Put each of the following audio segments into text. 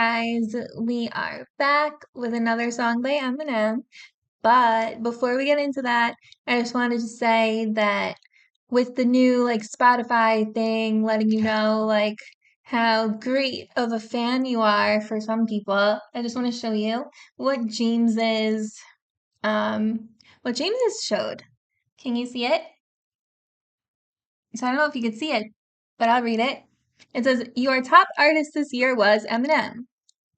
guys, we are back with another song by Eminem. But before we get into that, I just wanted to say that with the new Spotify thing, letting you know how great of a fan you are for some people, I just want to show you what James's what James's showed. Can you see it? So I don't know if you can see it, but I'll read it. It says, your top artist this year was Eminem.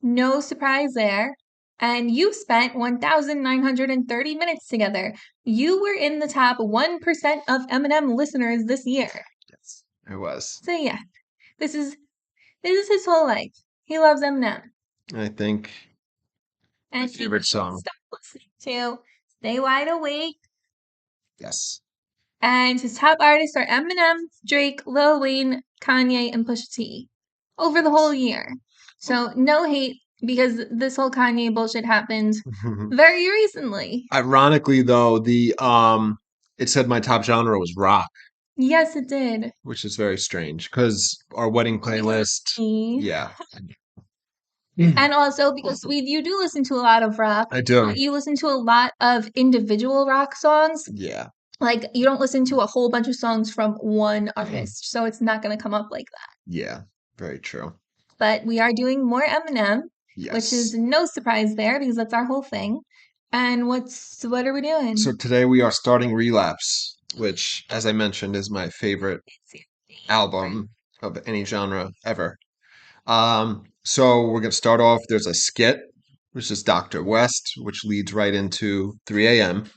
No surprise there. And you spent 1,930 minutes together. You were in the top 1% of Eminem listeners this year. Yes, I was. So yeah, this is his whole life. He loves Eminem. I think And my favorite song. Stop listening to Stay Wide Awake. Yes. And his top artists are Eminem, Drake, Lil Wayne, Kanye, and Pusha T over the whole year. So no hate, because this whole Kanye bullshit happened very recently. Ironically, though, it said my top genre was rock. Yes, it did. Which is very strange because our wedding playlist. Yeah. And also because you do listen to a lot of rock. I do. You listen to a lot of individual rock songs. Yeah. You don't listen to a whole bunch of songs from one artist, so it's not going to come up like that. Yeah, very true. But we are doing more Eminem, yes. Which is no surprise there because that's our whole thing. And what are we doing? So today we are starting Relapse, which, as I mentioned, is my favorite album of any genre ever. So we're going to start off. There's a skit, which is Dr. West, which leads right into 3 a.m.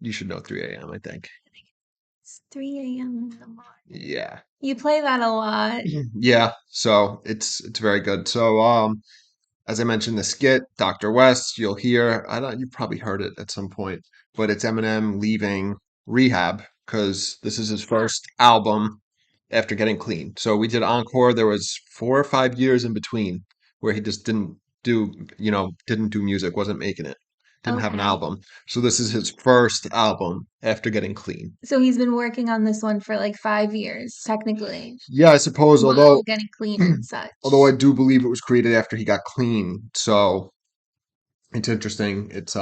You should know 3 a.m., I think. It's 3 a.m. in the morning. Yeah. You play that a lot. Yeah, so it's very good. So as I mentioned, the skit, Dr. West, you'll hear, you probably heard it at some point, but it's Eminem leaving rehab because this is his first album after getting clean. So we did Encore. There was 4 or 5 years in between where he just didn't do music, wasn't making it. Didn't have an album. So this is his first album after getting clean. So he's been working on this one for 5 years, technically. Yeah, I suppose, although getting clean and such. Although I do believe it was created after he got clean. So it's interesting. It's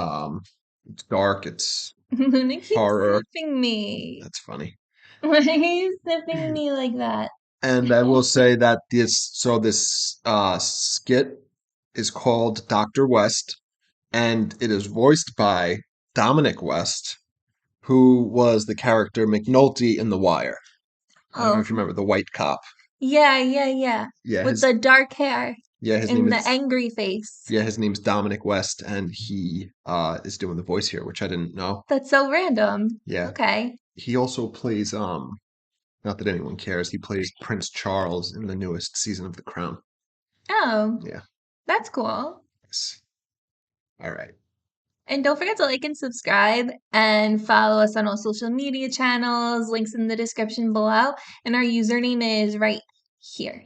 dark, it's Luna keeps horror. sniffing me. That's funny. Why are you sniffing me like that? And I will say that this skit is called Dr. West, and it is voiced by Dominic West, who was the character McNulty in The Wire. I don't know if you remember the white cop. Yeah. With the dark hair. Yeah, his name is the angry face. Yeah, his name's Dominic West, and he is doing the voice here, which I didn't know. That's so random. Yeah. Okay. He also plays not that anyone cares, he plays Prince Charles in the newest season of The Crown. Oh. Yeah. That's cool. Yes. All right. And don't forget to like and subscribe and follow us on all social media channels. Links in the description below. And our username is right here.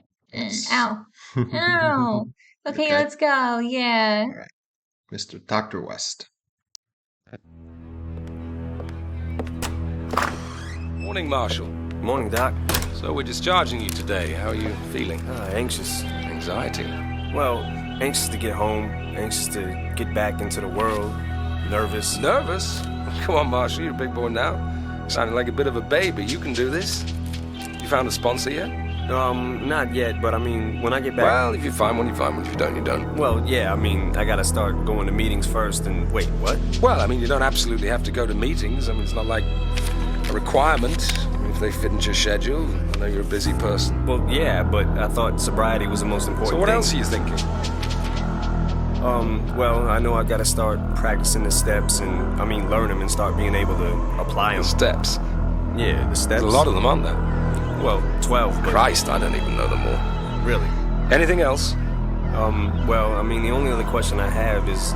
Ow. Ow. Okay, let's go. Yeah. All right. Mr. Dr. West. Morning, Marshall. Morning, Doc. So we're discharging you today. How are you feeling? Anxious. Anxiety? Well, anxious to get home, anxious to get back into the world, nervous. Nervous? Come on, Marshall, you're a big boy now. Sounding like a bit of a baby. You can do this. You found a sponsor yet? Not yet, but I mean, when I get back... Well, if you find one, you find one. If you don't, you don't. Well, yeah, I mean, I gotta start going to meetings first and... Wait, what? Well, I mean, you don't absolutely have to go to meetings. I mean, it's not like a requirement. I mean, if they fit into your schedule, I know you're a busy person. Well, yeah, but I thought sobriety was the most important thing. So what else are you thinking? Well, I know I gotta start practicing the steps and, learn them and start being able to apply them. The steps? Yeah, the steps. There's a lot of them, aren't there? Well, 12. Christ, I don't even know them all. Really? Anything else? Well, the only other question I have is,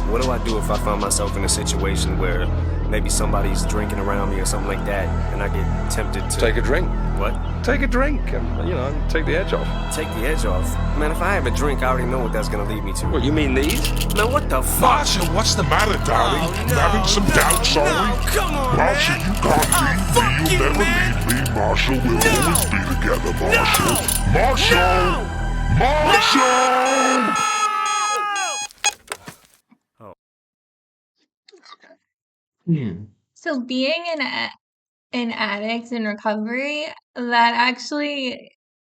what do I do if I find myself in a situation where maybe somebody's drinking around me or something like that, and I get tempted to... Take a drink. What? Take a drink and, take the edge off. Take the edge off? Man, if I have a drink, I already know what that's gonna lead me to. What, you mean these? Man, what the fuck? Marshall, what's the matter, darling? Oh, no, Having some doubts, are we? No, come on, Marshall, man. you can't leave me. You'll never leave me, Marshall. We'll always be together, Marshall. Marshall! Marshall! Marshall! So being an addict in recovery, that actually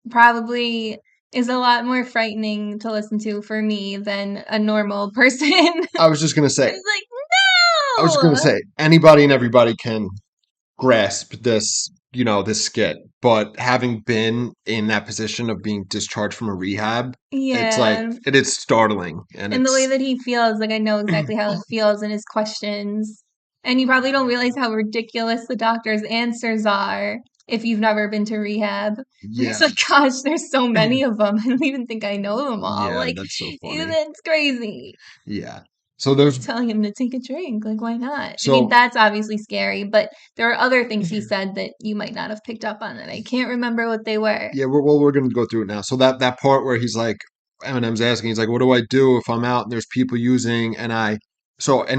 probably is a lot more frightening to listen to for me than a normal person. I was just gonna say. It's like, I was just gonna no! say. Anybody and everybody can grasp this, this skit. But having been in that position of being discharged from a rehab, it's like Yeah. it is startling, and And the way it's that he feels, like I know exactly how it feels in his questions. And you probably don't realize how ridiculous the doctor's answers are if you've never been to rehab. And it's yeah, like, gosh, there's so many of them. I don't even think I know them all. yeah, Like, that's so funny. that's crazy. Yeah. So there's Telling him to take a drink. Like, why not? I mean, so that's obviously scary, but there are other things he said that you might not have picked up on that I can't remember what they were. yeah, we're gonna go through it now. So that part where he's like, Eminem's asking, he's like, "What do I do if I'm out and there's people using?" And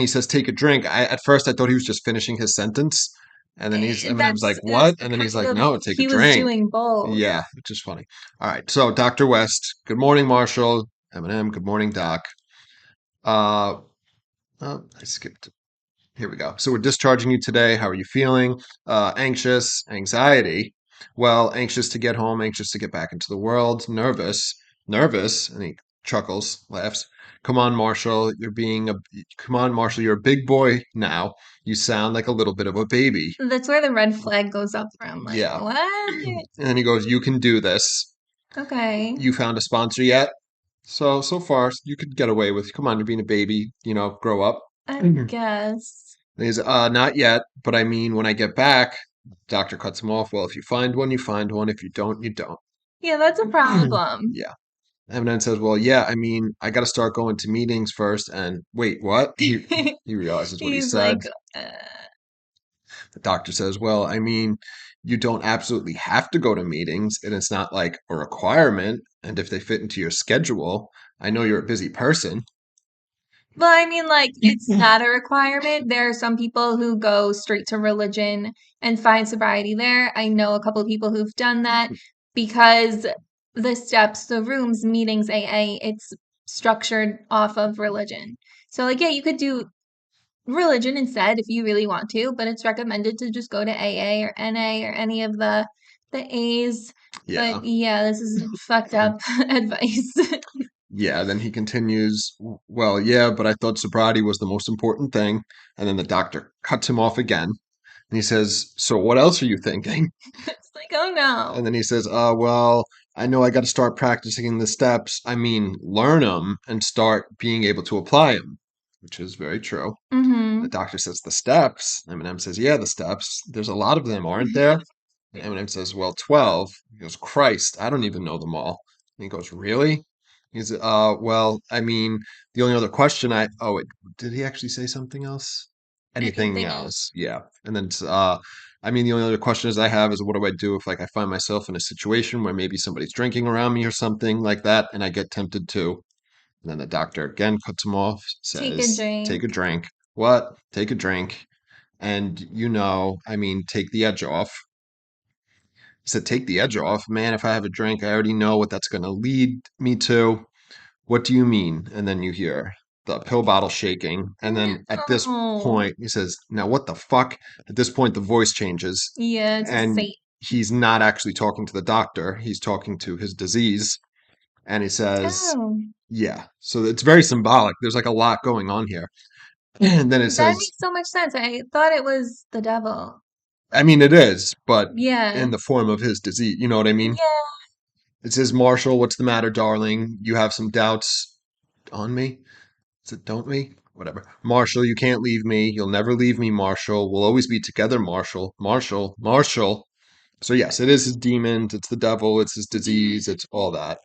he says, "Take a drink." At first I thought he was just finishing his sentence, and then Eminem's like, That's "What?" And then he's kind like, of, "No, take a he was drink." doing both. Yeah, which is funny. All right, so Dr. West, good morning, Marshall. Eminem, good morning, Doc. Uh, oh, I skipped. Here we go. So we're discharging you today. How are you feeling? Anxious, anxiety. Well, anxious to get home, anxious to get back into the world, nervous, and he chuckles, laughs. Come on, Marshall, come on, Marshall, you're a big boy now. You sound like a little bit of a baby. That's where the red flag goes up from. Like, Yeah. what? And then he goes, you can do this. Okay. You found a sponsor yet? So far, you could get away with, come on, you're being a baby, grow up. I guess. And he's, not yet, but I mean, when I get back, doctor cuts him off. Well, if you find one, you find one. If you don't, you don't. Yeah, that's a problem. Yeah. Eminem says, well, yeah, I mean, I got to start going to meetings first. And wait, what? He realizes what he He's said. like, uh, The doctor says, well, I mean, you don't absolutely have to go to meetings, and it's not like a requirement. And if they fit into your schedule, I know you're a busy person. well, I mean, like, it's not a requirement. There are some people who go straight to religion and find sobriety there. I know a couple of people who've done that because the steps, the rooms, meetings, AA, it's structured off of religion. So, like, yeah, you could do religion instead if you really want to, but it's recommended to just go to AA or NA or any of the A's. Yeah. But yeah, this is fucked up advice. Yeah, then he continues, well, yeah, but I thought sobriety was the most important thing. And then the doctor cuts him off again. And he says, so what else are you thinking? It's like, oh no. And then he says, well, I know I got to start practicing the steps. I mean, learn them and start being able to apply them, which is very true. Mm-hmm. The doctor says, the steps. Eminem says, yeah, the steps. There's a lot of them, aren't there? And Eminem says, well, 12. He goes, Christ, I don't even know them all. And he goes, really? He's, well, I mean, the only other question wait, did he actually say something else? Anything Anything else? else? Yeah. And then, I mean, the only other questions I have is what do I do if, like, I find myself in a situation where maybe somebody's drinking around me or something like that, and I get tempted to. And then the doctor again cuts him off, Take a says, take a drink. drink. What? Take a drink. And, I mean, take the edge off. He said, take the edge off. Man, if I have a drink, I already know what that's going to lead me to. What do you mean? And then you hear the pill bottle shaking. And then at this No. point, he says, now what the fuck? At this point, the voice changes. Yeah, it's a And Satan. he's not actually talking to the doctor, he's talking to his disease. And he says, Oh, yeah. So it's very symbolic. There's like a lot going on here. And then it that says, makes so much sense. I thought it was the devil. I mean, it is, but Yeah. in the form of his disease. You know what I mean? Yeah. It says, Marshall, what's the matter, darling? You have some doubts on me? Is it don't me? Whatever. Marshall, you can't leave me. You'll never leave me, Marshall. We'll always be together, Marshall. Marshall, Marshall. So, yes, it is his demons. It's the devil. It's his disease. It's all that.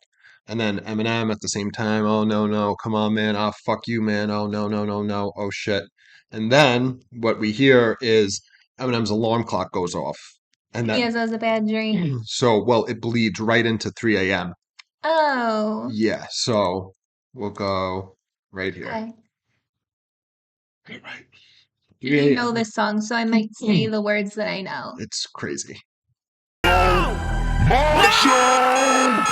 And then Eminem at the same time. Oh, no, no. Come on, man. Oh, fuck you, man. Oh, no, no, no, no. Oh, shit. And then what we hear is Eminem's alarm clock goes off. And that Yes, that was a bad dream. So, well, it bleeds right into 3 a.m. Oh. Yeah, so we'll go right here. Okay. Right. I know this song, so I might say the words that I know. It's crazy. Marshall!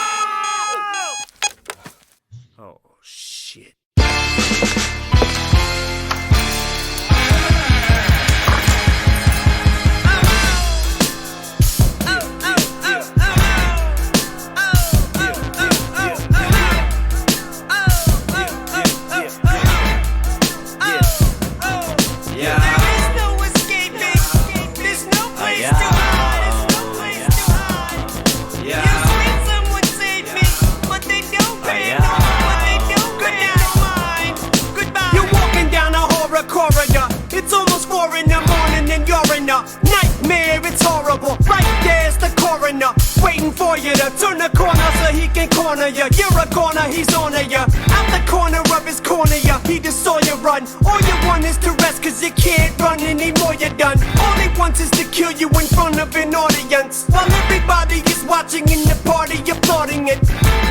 nightmare, it's horrible. Right there's the coroner, waiting for you to turn the corner so he can corner you. You're a goner, he's on ya. Out the corner of his corner, he just saw you run. All you want is to rest, cause you can't run anymore, you're done. All he wants is to kill you in front of an audience, while everybody is watching in the party, applauding it.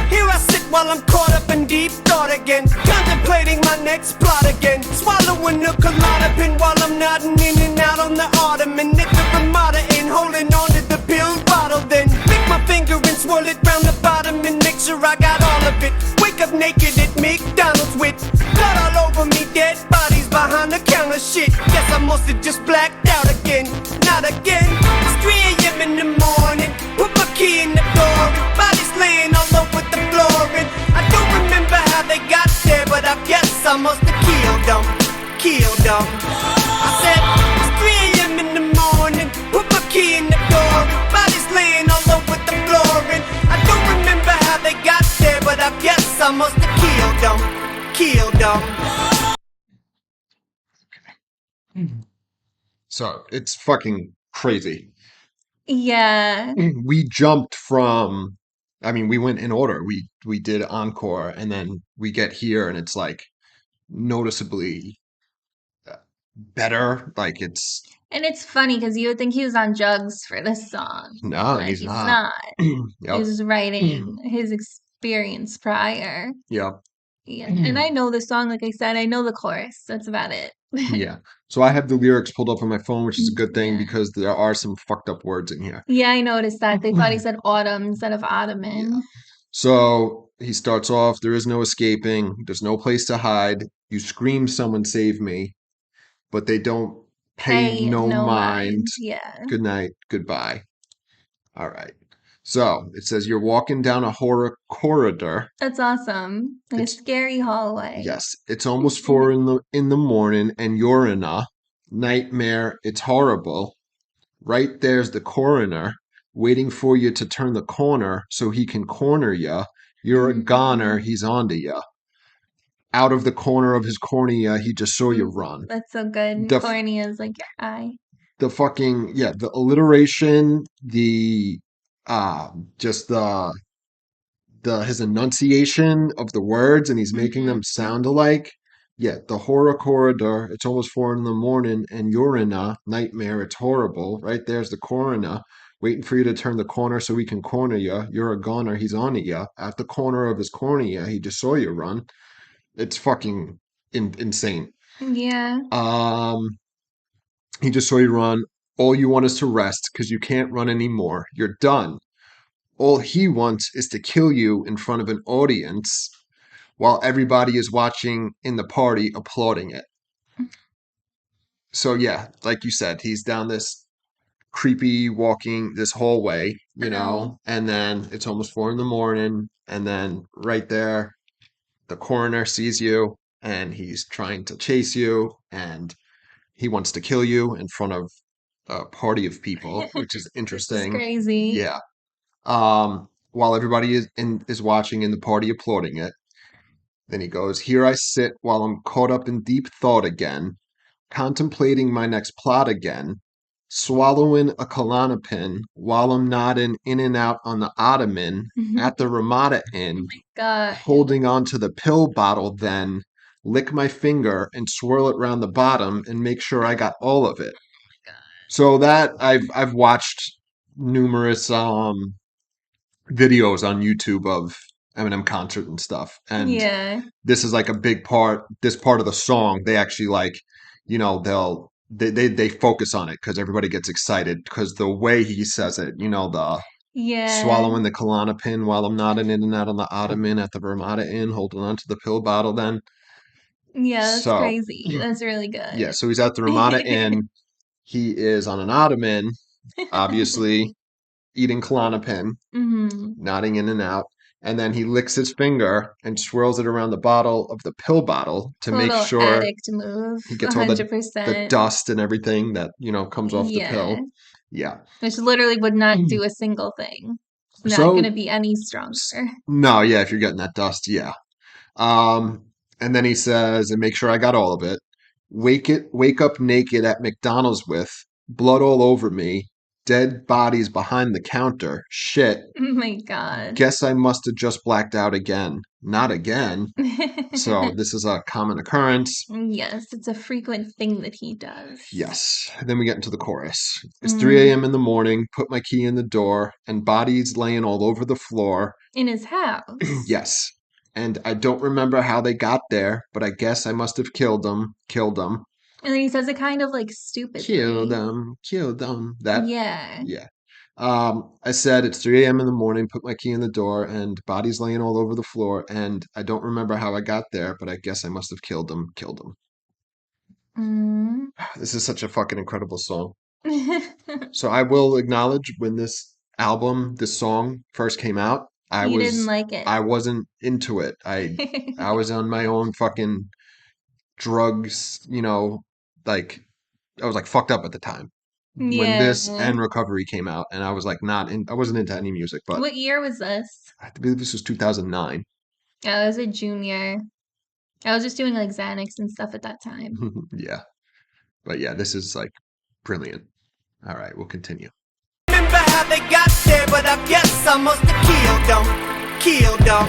Here I sit while I'm caught up in deep thought again, contemplating my next plot again. Swallowing a Klonopin while I'm nodding in and out on the ottoman. At the Ramada Inn, holding on to the pill bottle. Then lick my finger and swirl it round the bottom and make sure I got all of it. Wake up naked at McDonald's with blood all over me, dead bodies behind the counter. Shit, guess I must have just blacked out again. Not again. It's 3 a.m. in the morning. Put my key in the door and bodies laying all over the floor. And I don't remember how they got there, but I guess I must have killed them. Killed them. I said it's 3 a.m. in the morning. Put my key in the door and bodies laying all over the floor. And I don't remember how they got there, but I guess I must have killed them. Killed them. So it's fucking crazy. Yeah. We jumped from, I mean, we went in order. We did encore, and then we get here, and it's like noticeably better. Like it's And it's funny because you would think he was on drugs for this song. no, But he's he's not. not. He Yep. was just writing his experience prior. Yep. Yeah. And I know the song, like I said, I know the chorus. That's about it. Yeah. So I have the lyrics pulled up on my phone, which is a good thing Yeah. because there are some fucked up words in here. Yeah, I noticed that. They thought he said autumn instead of ottoman. So he starts off, there is no escaping, there's no place to hide. You scream, someone save me, but they don't pay no mind. Yeah. Good night, goodbye. All right. So it says you're walking down a horror corridor. That's awesome. Like a It's- scary hallway. Yes, it's almost 4 in the morning, and you're in a nightmare. It's horrible. Right there's the coroner waiting for you to turn the corner so he can corner you. You're a goner. He's onto you. Out of the corner of his cornea, he just saw you run. That's so good. The f- Cornea is like your eye. The fucking the alliteration, the just his enunciation of the words, and he's making them sound alike. Yeah, the horror corridor. It's almost 4 in the morning, and you're in a nightmare. It's horrible. Right there's the coroner waiting for you to turn the corner so he can corner you. You're a goner. He's on you. At the corner of his cornea, he just saw you run. It's fucking insane. Yeah. He just saw you run. All you want is to rest because you can't run anymore. You're done. All he wants is to kill you in front of an audience while everybody is watching in the party applauding it. So yeah, like you said, he's down this creepy walking this hallway, and then it's almost 4 in the morning, and then right there, the coroner sees you and he's trying to chase you and he wants to kill you in front of a party of people, which is It's interesting. crazy. Yeah. While everybody is watching in the party applauding it. Then he goes, here I sit while I'm caught up in deep thought again, contemplating my next plot again, swallowing a Klonopin while I'm nodding in and out on the ottoman at the Ramada Inn, God. holding on to the pill bottle then, lick my finger and swirl it round the bottom and make sure I got all of it. So that I've watched numerous videos on YouTube of Eminem concert and stuff. And Yeah. this is like a big part, this part of the song, they actually like, they focus on it because everybody gets excited because the way he says it, the Yeah. swallowing the Klonopin while I'm nodding in and out on the ottoman at the Ramada Inn, holding on to the pill bottle then. Yeah, that's So, crazy. That's really good. Yeah, so he's at the Ramada Inn. He is on an ottoman, obviously, eating Klonopin, nodding in and out. And then he licks his finger and swirls it around the bottle of the pill bottle to make Total sure addict move. he gets all the 100%. dust and everything that, comes off the pill. Yeah. Which literally would not do a single thing. It's not So- going to be any stronger. No, yeah, if you're getting that dust, yeah. And then he says, and make sure I got all of it. Wake up naked at McDonald's with blood all over me, Dead bodies behind the counter. Shit. Oh my God. Guess I must have just blacked out again. Not again. So this is a common occurrence. Yes, it's a frequent thing that he does. Yes. Then we get into the chorus. It's Mm. 3 a.m. in the morning, put my key in the door, and bodies laying all over the floor. In his house. Yes. And I don't remember how they got there, but I guess I must have killed them. And then he says it kind of like stupidly. Kill them. That, Yeah. yeah. I said it's 3 a.m. in the morning, put my key in the door, and bodies laying all over the floor, and I don't remember how I got there, but I guess I must have killed them. Mm. This is such a fucking incredible song. So I will acknowledge when this song first came out, You didn't like it. I wasn't into it. I was on my own fucking drugs, like I was like fucked up at the time when this Yeah. and Recovery came out, and I was like I wasn't into any music, but What year was this? I believe this was 2009. I was a junior. I was just doing like Xanax and stuff at that time. Yeah. But yeah, this is like brilliant. All right, we'll continue. Remember how they got there, but I guess I must have killed them.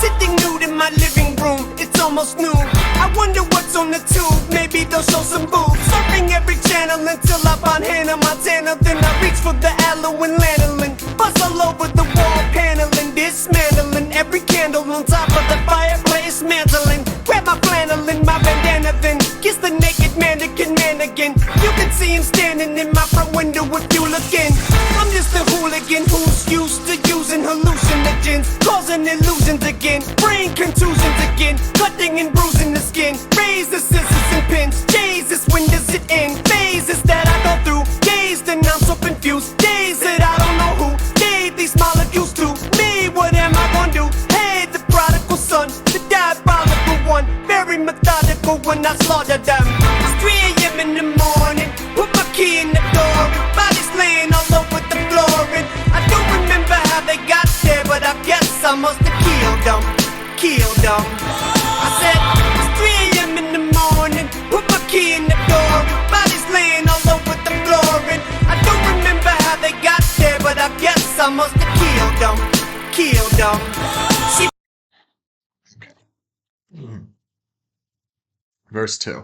Sitting nude in my living room, it's almost noon. I wonder what's on the tube, maybe they'll show some boobs. Surfing every channel until I find Hannah Montana. Then I reach for the aloe and lanolin. Buzz all over the wall paneling, dismantling every candle on top of the fireplace, mantling. Grab my flannel and my bandana, then kiss the naked mannequin man again. You can see him standing in my front window if you look in. I'm just a hooligan who's used to using hallucinogens, causing illusions again, brain contusions again, cutting and bruising the skin. Razor, scissors and pins. Jesus, when does it end? Phases that I go through, dazed and I'm so confused. Days that I don't know who gave these molecules to me. What am I gonna do? Hey, the prodigal son, the diabolical one, very methodical when I slaughter them. It's 3 a.m. in the morning, put my key in the door, bodies laying all over the floor, and I don't remember how they got there, but I guess I must have killed them. I said it's 3 a.m. in the morning, put my key in the door, bodies laying all over the floor, and I don't remember how they got there, but I guess I must have killed them. She Verse 2.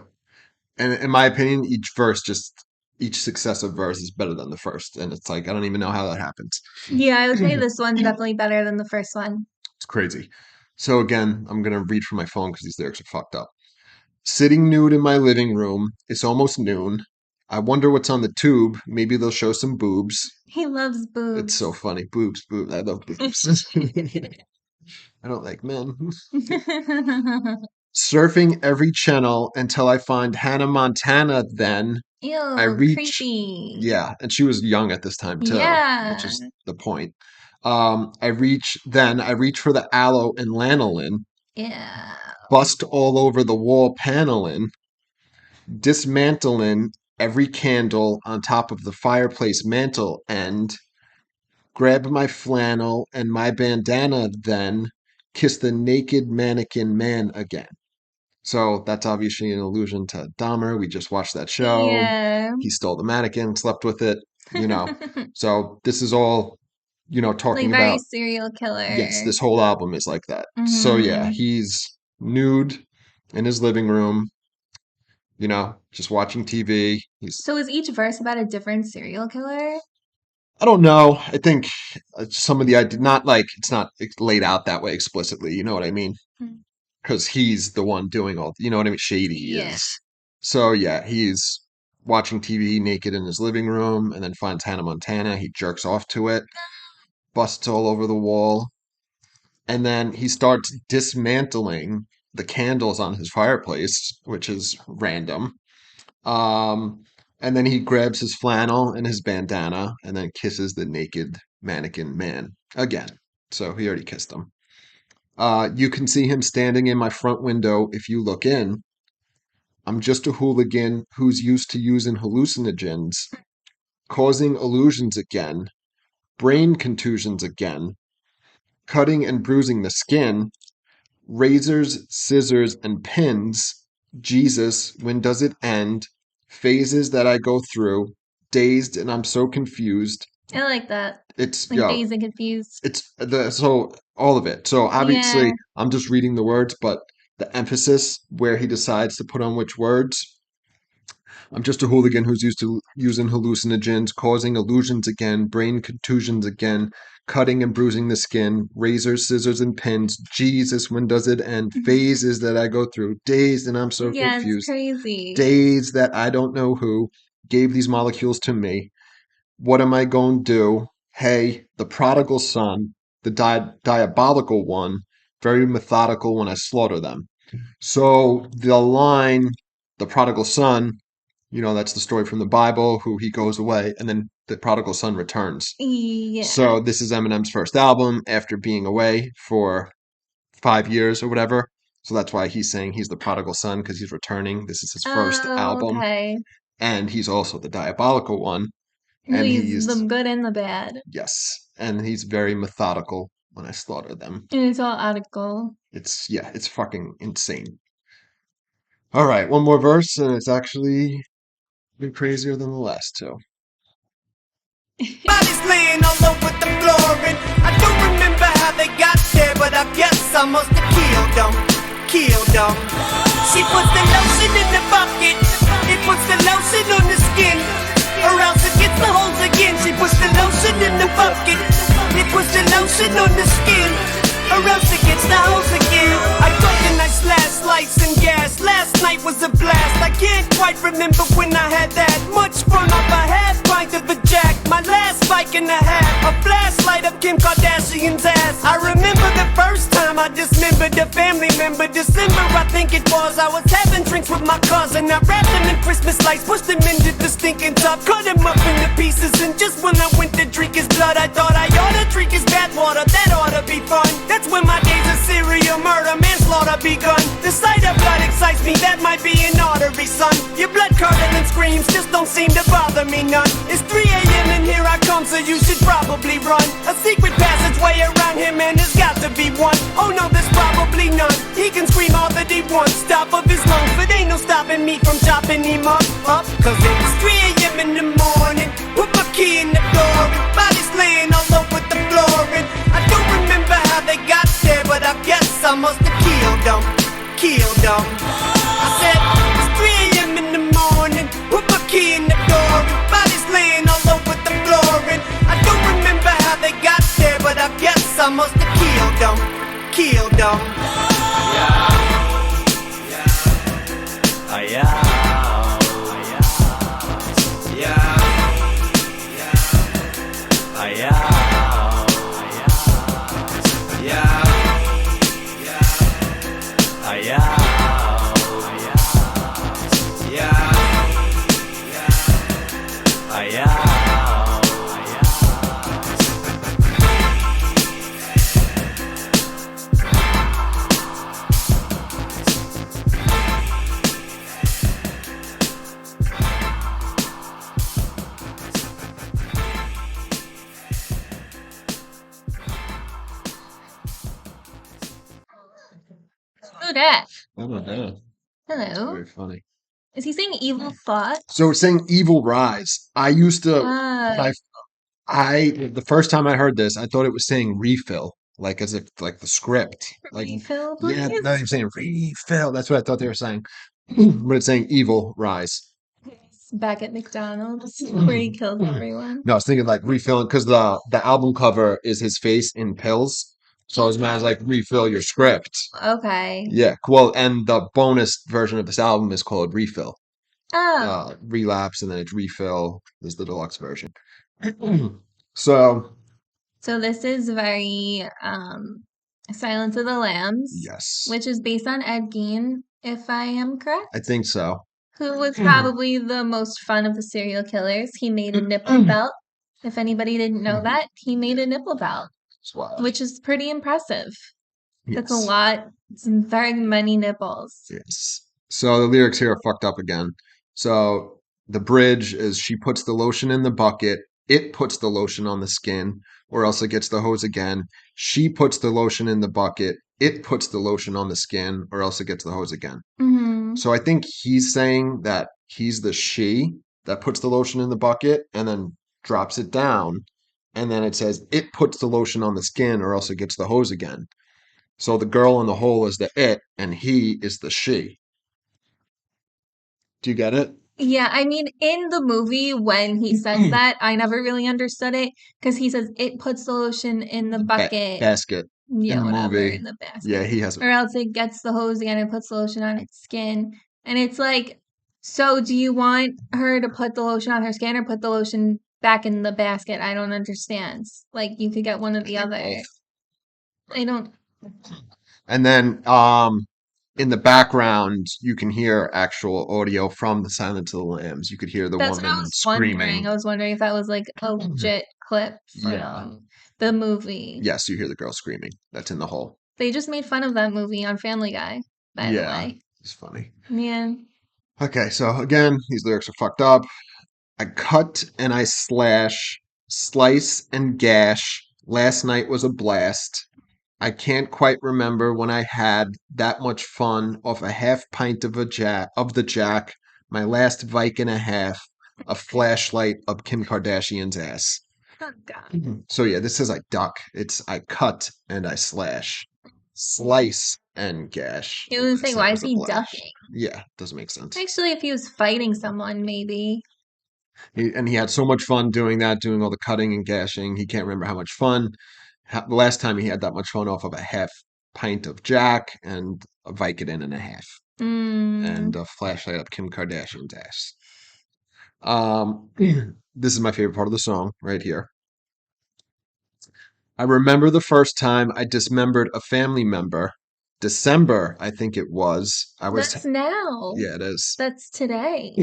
And in my opinion, each successive verse is better than the first. And it's like, I don't even know how that happens. Yeah, I would say this one's definitely better than the first one. It's crazy. So again, I'm going to read from my phone because these lyrics are fucked up. Sitting nude in my living room. It's almost noon. I wonder what's on the tube. Maybe they'll show some boobs. He loves boobs. It's so funny. Boobs. I love boobs. I don't like men. Surfing every channel until I find Hannah Montana. Then Ew, I reach. creepy. Yeah, and she was young at this time too, Yeah. which is the point. I reach for the aloe and lanolin, Yeah. bust all over the wall paneling, dismantling every candle on top of the fireplace mantle end, grab my flannel and my bandana, then kiss the naked mannequin man again. So that's obviously an allusion to Dahmer. We just watched that show. Yeah. He stole the mannequin, slept with it, So this is all, Like talking very about. serial killer. Yes, this whole album is like that. So yeah, Mhm. he's nude in his living room, just watching TV. So is each verse about a different serial killer? I don't know. I think some of the idea, not like it's not laid out that way explicitly. You know what I mean? Hmm. Because he's the one doing all. You know what I mean? Shady Yeah. is. So yeah, he's watching TV naked in his living room, and then finds Hannah Montana. He jerks off to it, busts all over the wall, and then he starts dismantling the candles on his fireplace, which is random. Um, and then he grabs his flannel and his bandana and then kisses the naked mannequin man again. So he already kissed him. You can see him standing in my front window if you look in. I'm just a hooligan who's used to using hallucinogens, causing illusions again, brain contusions again, cutting and bruising the skin, razors, scissors, and pins. Jesus, when does it end? Phases that I go through, Dazed and I'm so confused. I like that. It's Like dazed and confused. so all of it. So Yeah. obviously I'm just reading the words, but the emphasis where he decides to put on which words. I'm just a hooligan who's used to using hallucinogens, causing illusions again, brain contusions again, cutting and bruising the skin, razors, scissors, and pins. Jesus, when does it end? Phases that I go through, dazed and I'm so Yeah, it's confused. crazy. Days that I don't know who gave these molecules to me. What am I going to do? Hey, the prodigal son, the diabolical one, very methodical when I slaughter them. So the line, the prodigal son, that's the story from the Bible, who he goes away and then the prodigal son returns. Yeah. So this is Eminem's first album after being away for 5 years or whatever. So that's why he's saying he's the prodigal son because he's returning. This is his first Oh, album. okay. And he's also the diabolical one. Who And he's the he's, good and the bad. yes, and he's very methodical when I slaughter them. And it's all article. It's fucking insane. All right, one more verse, and it's actually a bit crazier than the last two. Bodies laying all over the floor, and I don't remember how they got there, but I guess I must have killed them. She puts the lotion in the bucket, it puts the lotion on the skin, or else it gets the holes again. She puts the lotion in the bucket, it puts the lotion on the skin, or else it gets the holes again. I got the nice last lights and gas. Last night was a blast. I can't quite remember when I had that much fun off a half pint of the jack. My last bike and a half, a flashlight of Kim Kardashian's ass. I remember the first time I dismembered a family member. December, I think it was. I was having drinks with my cousin. I wrapped them in Christmas lights, pushed them into the stinking tub, cut him up into pieces. And just when I went to drink his blood, I thought I ought to drink his bathwater. That ought to be fun. That's when my days of serial murder, manslaughter begun. The sight of blood excites me. That might be an artery, son. Your blood curdling screams just don't seem to bother me none. It's 3 a.m. and here I come, so you should probably run. A secret passageway around him, and there's got to be one. Oh no, there's probably none. He can scream all that he wants, top of his lungs, but ain't no stopping me from chopping him up. Cause it's 3 a.m. in the morning. Put my key in the door, and bodies laying all over the floor. And I don't remember how they got there, but I guess I must have killed them. I said it's 3 a.m. in the morning. Put my key in the door, and bodies laying all over the floor. And I don't remember how they got there, but I guess I must have killed them. Who dat? I don't know. Hello. Very funny. Is he saying evil thought? So it's saying evil rise. I used to, Ah, the first time I heard this, I thought it was saying refill, like as if like the script, like refill, yeah, please? no, you're saying refill. That's what I thought they were saying, but it's saying evil rise. Back at McDonald's where he killed everyone. No, I was thinking like refilling because the album cover is his face in pills. So his man's like refill your script. Okay. Yeah, well, and the bonus version of this album is called Refill. Oh, Relapse, and then it's Refill. There's the deluxe version. So so this is very Silence of the Lambs, yes, which is based on Ed Gein, if I am correct, I think so. who was probably the most fun of the serial killers. He made a nipple belt. If anybody didn't know that, he made a nipple belt, That's wild. which is pretty impressive. That's a Yes. lot. It's very many nipples. Yes. So the lyrics here are fucked up again. So the bridge is she puts the lotion in the bucket, it puts the lotion on the skin, or else it gets the hose again. She puts the lotion in the bucket, it puts the lotion on the skin, or else it gets the hose again. Hmm. So I think he's saying that he's the she, that puts the lotion in the bucket and then drops it down. And then it says it puts the lotion on the skin or else it gets the hose again. So the girl in the hole is the it and he is the she. Do you get it? Yeah, I mean, in the movie, when he says that, I never really understood it because he says it puts the lotion in the bucket. Basket in Yeah, the whatever, movie. in the Yeah, basket. he has Or else it gets the hose again and puts the lotion on its skin. And it's like, so do you want her to put the lotion on her skin or put the lotion back in the basket? I don't understand. Like, you could get one or the other. I don't. And then in the background you can hear actual audio from the Silence of the Lambs. You could hear the That's what I woman was screaming. wondering. I was wondering if that was like a legit clip from the movie. Yes, you hear the girl screaming. That's in the hole. They just made fun of that movie on Family Guy, by the way. It's funny. Man. Okay, so again, these lyrics are fucked up. I cut and I slash, slice and gash. Last night was a blast. I can't quite remember when I had that much fun off a half pint of the Jack, my last Vike and a half, a flashlight up Kim Kardashian's ass. Oh, God. So yeah, this says I duck. It's I cut and I slash, slice and gash. He was saying, Last night why was is a he blast. ducking? Yeah, doesn't make sense. Actually, if he was fighting someone, maybe. And he had so much fun doing that, doing all the cutting and gashing. He can't remember how much fun. The last time he had that much fun off of a half pint of Jack and a Vicodin and a half. And a flashlight up Kim Kardashian's ass. This is my favorite part of the song right here. I remember the first time I dismembered a family member. December, I think it was. That's now. Yeah, it is. That's today.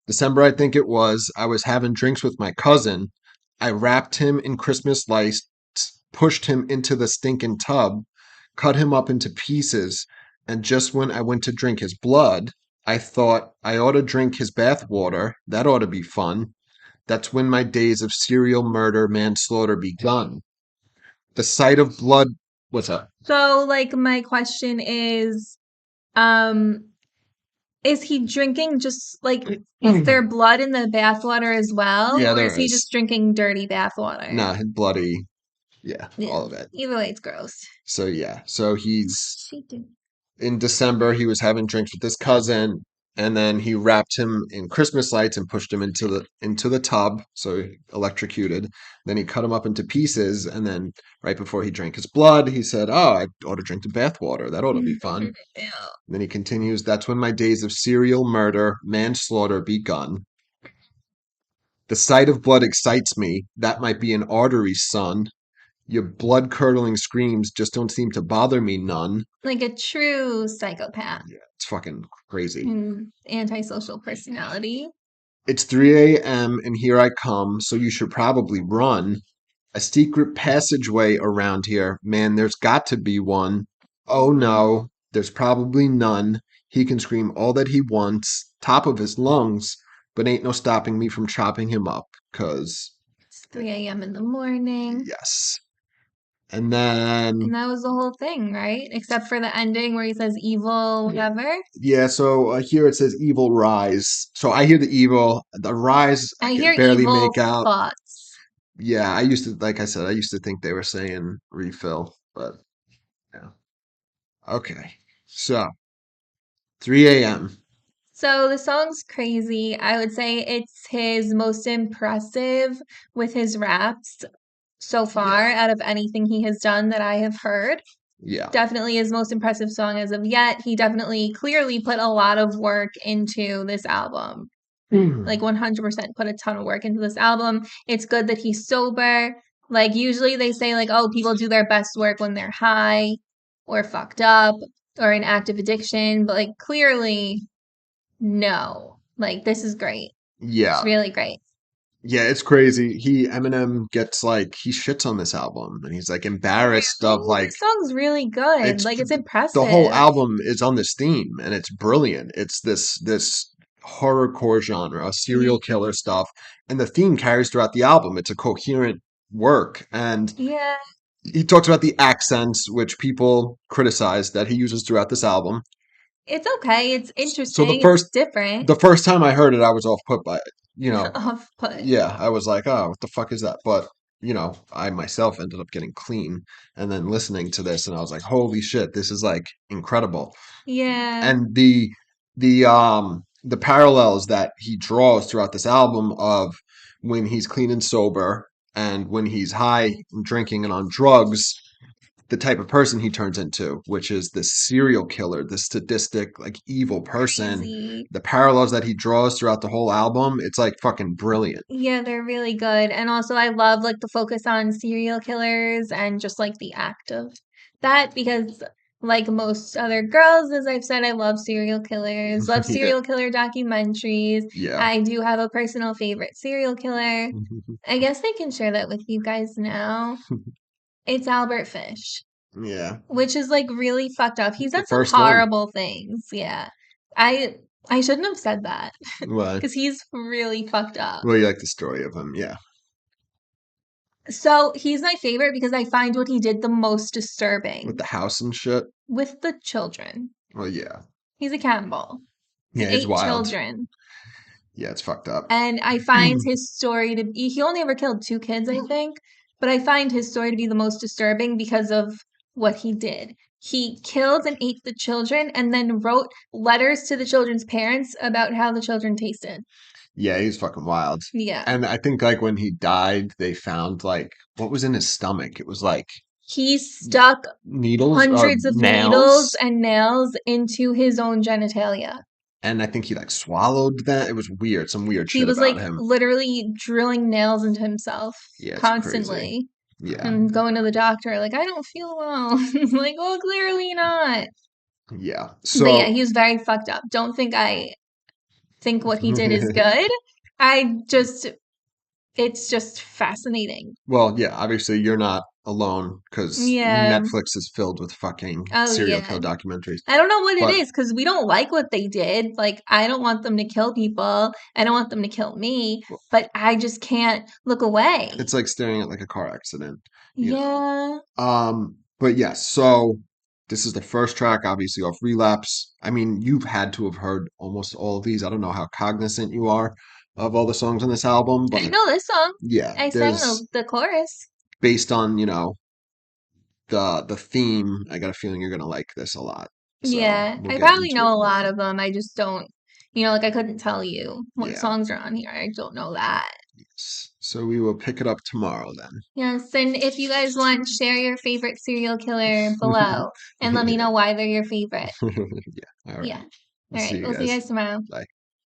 December, I think it was. I was having drinks with my cousin. I wrapped him in Christmas lights, pushed him into the stinking tub, cut him up into pieces, and just when I went to drink his blood, I thought I ought to drink his bath water. That ought to be fun. That's when my days of serial murder, manslaughter begun. The sight of blood. What's up? So, like, my question is he drinking just like, is there blood in the bathwater as well? Yeah, or there is he is. just drinking dirty bathwater? Nah, bloody. Yeah, all of it. Either way, it's gross. So yeah, so he's She did. in December he was having drinks with his cousin, and then he wrapped him in Christmas lights and pushed him into the tub, so he electrocuted. Then he cut him up into pieces, and then right before he drank his blood, he said, "Oh, I ought to drink the bath water. That ought to be fun." Ew. Then he continues, "That's when my days of serial murder, manslaughter begun. The sight of blood excites me. That might be an artery, son. Your blood-curdling screams just don't seem to bother me none." Like a true psychopath. Yeah, it's fucking crazy. And antisocial personality. It's 3 a.m. and here I come, so you should probably run. A secret passageway around here. Man, there's got to be one. Oh no, there's probably none. He can scream all that he wants, top of his lungs, but ain't no stopping me from chopping him up, 'cause It's 3 a.m. in the morning. yes. And then And that was the whole thing, right? Except for the ending where he says evil, whatever. yeah, so here it says evil rise. So I hear the evil, the rise I can hear barely evil make out. thoughts. Yeah, I used to, like I said, I used to think they were saying refill, but yeah. Okay, so 3 a.m. So the song's crazy. I would say it's his most impressive with his raps so far out of anything he has done that I have heard. Yeah, Definitely his most impressive song as of yet. He definitely clearly put a lot of work into this album. Like 100% put a ton of work into this album. It's good that he's sober. Like usually they say like, oh, people do their best work when they're high or fucked up or in active addiction, but like clearly no. Like this is great. yeah, It's really great. yeah. It's crazy. Eminem gets like he shits on this album, and he's like embarrassed of like This song's really good. it's Like it's impressive. the whole album is on this theme, and it's brilliant. It's this horrorcore genre, serial killer stuff, and the theme carries throughout the album. It's a coherent work, and Yeah. he talks about the accents, which people criticize that he uses throughout this album. It's okay. It's So interesting. It's different. the first time I heard it, I was off put by it. Off put. Yeah, I was like, oh, what the fuck is that? But I myself ended up getting clean and then listening to this, and I was like, holy shit, this is like incredible. Yeah. And the parallels that he draws throughout this album of when he's clean and sober and when he's high and drinking and on drugs, the type of person he turns into, which is this serial killer, this sadistic, like evil person. Crazy. The parallels that he draws throughout the whole album, it's like fucking brilliant. Yeah, they're really good. And also I love like the focus on serial killers and just like the act of that because like most other girls, as I've said, I love serial killers, love Yeah, serial killer documentaries. yeah. I do have a personal favorite serial killer. I guess I can share that with you guys now. It's Albert Fish, Yeah. which is like really fucked up. He's The done some first one. horrible things. Yeah. I shouldn't have said that What? because he's really fucked up. Well, you like the story of him, yeah. So he's my favorite because I find what he did the most disturbing With the house and shit. with the children. Well, yeah. He's a cannibal. He Yeah, it's ate wild. children. Yeah, it's fucked up. And I find his story to be, he only ever killed 2 kids, I think, but I find his story to be the most disturbing because of what he did. He killed and ate the children and then wrote letters to the children's parents about how the children tasted. Yeah, he's fucking wild. Yeah. And I think like when he died, they found like what was in his stomach. It was like He stuck needles or hundreds of needles nails. and nails into his own genitalia. And I think he like swallowed that. It was weird. Some weird He shit was about like him. literally drilling nails into himself Yeah, it's constantly. crazy. Yeah. And going to the doctor, like, I don't feel well. Like, oh, clearly not. Yeah. But yeah, So he was very fucked up. Don't think I think what he did is good. It's just fascinating. well, yeah, obviously you're not alone because Yeah. Netflix is filled with fucking Oh, serial yeah. kill documentaries. I don't know what it But is because we don't like what they did. Like, I don't want them to kill people. I don't want them to kill me, but I just can't look away. it's like staring at like a car accident. you know. Yeah. But yes, so this is the first track, obviously off Relapse. I mean, you've had to have heard almost all of these. I don't know how cognizant you are of all the songs on this album, I but know this song. yeah, I sang there's the chorus. based on, the theme, I got a feeling you're gonna like this a lot. So Yeah, we'll I get probably into know it a lot more. of them. I just don't, like I couldn't tell you what Yeah. songs are on here. I don't know that. Yes. So we will pick it up tomorrow then. Yes, and if you guys want, share your favorite serial killer below and let me Yeah. know why they're your favorite. Yeah. All right. Yeah. All We'll see right, you we'll see you guys. guys tomorrow. Bye.